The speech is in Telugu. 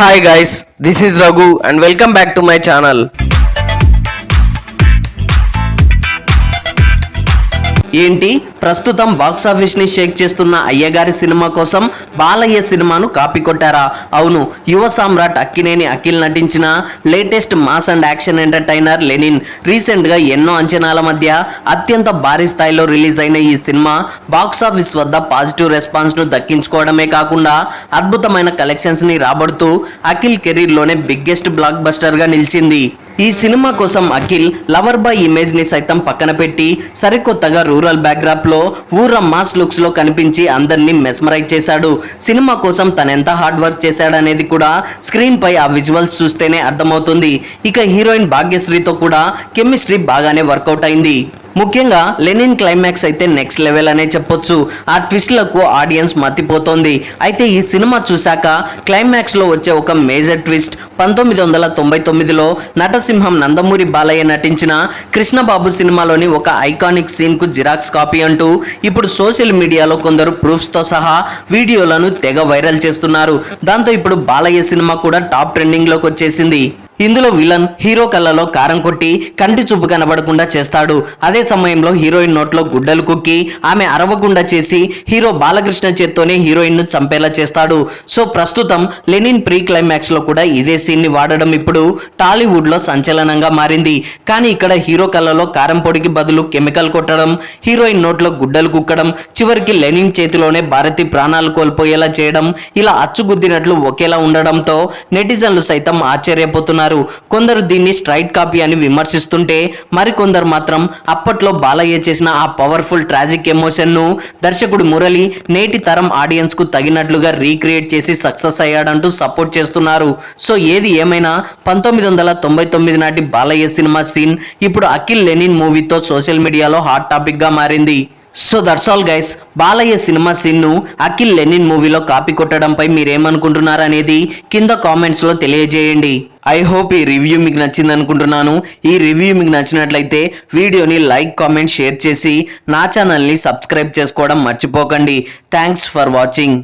Hi guys, this is Raghu and welcome back to my channel. ఏంటి ప్రస్తుతం బాక్స్ ఆఫీస్ ని షేక్ చేస్తున్న అయ్యగారి సినిమా కోసం బాలయ్య సినిమాను కాపీ కొట్టారా? అవును, యువ సామ్రాట్ అక్కినేని అఖిల్ నటించిన latest mass and action entertainer Lenin recent గా ఎన్నో అంచనాల మధ్య అత్యంత భారీ స్థాయిలో రిలీజ్ అయిన ఈ సినిమా బాక్స్ ఆఫీస్ వద్ద పాజిటివ్ రెస్పాన్స్ ను దక్కించుకోవడమే కాకుండా అద్భుతమైన కలెక్షన్స్ ని రాబడుతూ అఖిల్ కెరీర్ లోనే బిగ్గెస్ట్ బ్లాక్ బస్టర్ గా నిలిచింది. ఈ సినిమా కోసం అఖిల్ లవర్ బాయ్ ఇమేజ్ ని సైతం పక్కన పెట్టి సరికొత్తగా రూరల్ బ్యాక్డ్రాప్ లో ఊర మాస్ లుక్స్ లో కనిపించి అందరినీ మెస్మరైజ్ చేశాడు. సినిమా కోసం తనెంత హార్డ్ వర్క్ చేశాడనేది కూడా స్క్రీన్ పై ఆ విజువల్స్ చూస్తేనే అర్థమవుతుంది. ఇక హీరోయిన్ భాగ్యశ్రీతో కూడా కెమిస్ట్రీ బాగానే వర్కౌట్ అయింది. ముఖ్యంగా లెనిన్ క్లైమాక్స్ అయితే నెక్స్ట్ లెవెల్ అనే చెప్పొచ్చు. ఆ ట్విస్ట్లకు ఆడియన్స్ మతిపోతోంది. అయితే ఈ సినిమా చూశాక క్లైమాక్స్ లో వచ్చే ఒక మేజర్ ట్విస్ట్ 1999లో నటసింహం నందమూరి బాలయ్య నటించిన కృష్ణబాబు సినిమాలోని ఒక ఐకానిక్ సీన్ కు జిరాక్స్ కాపీ అంటూ ఇప్పుడు సోషల్ మీడియాలో కొందరు ప్రూఫ్స్ తో సహా వీడియోలను తెగ వైరల్ చేస్తున్నారు. దాంతో ఇప్పుడు బాలయ్య సినిమా కూడా టాప్ ట్రెండింగ్ లోకి వచ్చేసింది. ఇందులో విలన్ హీరో కళ్ళలో కారం కొట్టి కంటి చూపు కనబడకుండా చేస్తాడు. అదే సమయంలో హీరోయిన్ నోట్లో గుడ్డలు కుక్కి ఆమె అరవకుండా చేసి హీరో బాలకృష్ణ చేత్తోనే హీరోయిన్ ను చంపేలా చేస్తాడు. సో ప్రస్తుతం లెనిన్ ప్రీ క్లైమాక్స్ లో కూడా ఇదే సీన్ ని వాడడం ఇప్పుడు టాలీవుడ్ లో సంచలనంగా మారింది. కానీ ఇక్కడ హీరో కళ్ళలో కారం పొడికి బదులు కెమికల్ కొట్టడం, హీరోయిన్ నోట్లో గుడ్డలు కుక్కడం, చివరికి లెనిన్ చేతిలోనే భారతి ప్రాణాలు కోల్పోయేలా చేయడం, ఇలా అచ్చుగుద్దినట్లు ఒకేలా ఉండడంతో నెటిజన్లు సైతం ఆశ్చర్యపోతున్నారు. కొందరు దీన్ని స్ట్రైట్ కాపీ అని విమర్శిస్తుంటే మరికొందరు మాత్రం అప్పట్లో బాలయ్య చేసిన ఆ పవర్ఫుల్ ట్రాజిక్ ఎమోషన్ ను దర్శకుడు మురళి నేటి తరం ఆడియన్స్ కు తగినట్లుగా రీక్రియేట్ చేసి సక్సెస్ అయ్యాడంటూ సపోర్ట్ చేస్తున్నారు. సో ఏది ఏమైనా 1999 నాటి బాలయ్య సినిమా సీన్ ఇప్పుడు అఖిల్ లెనిన్ మూవీతో సోషల్ మీడియాలో హాట్ టాపిక్ గా మారింది. So that's all guys. Balayya సినిమా సీన్ ను అఖిల్ లెనిన్ మూవీలో కాపీ కొట్టడంపై మీరేమనుకుంటున్నారు అనేది కింద కామెంట్స్ లో తెలియజేయండి. ఐ హోప్ ఈ రివ్యూ మీకు నచ్చింది అనుకుంటున్నాను. ఈ రివ్యూ మీకు నచ్చినట్లయితే వీడియోని లైక్, కామెంట్, షేర్ చేసి నా ఛానల్ని సబ్స్క్రైబ్ చేసుకోవడం మర్చిపోకండి. Thanks for watching.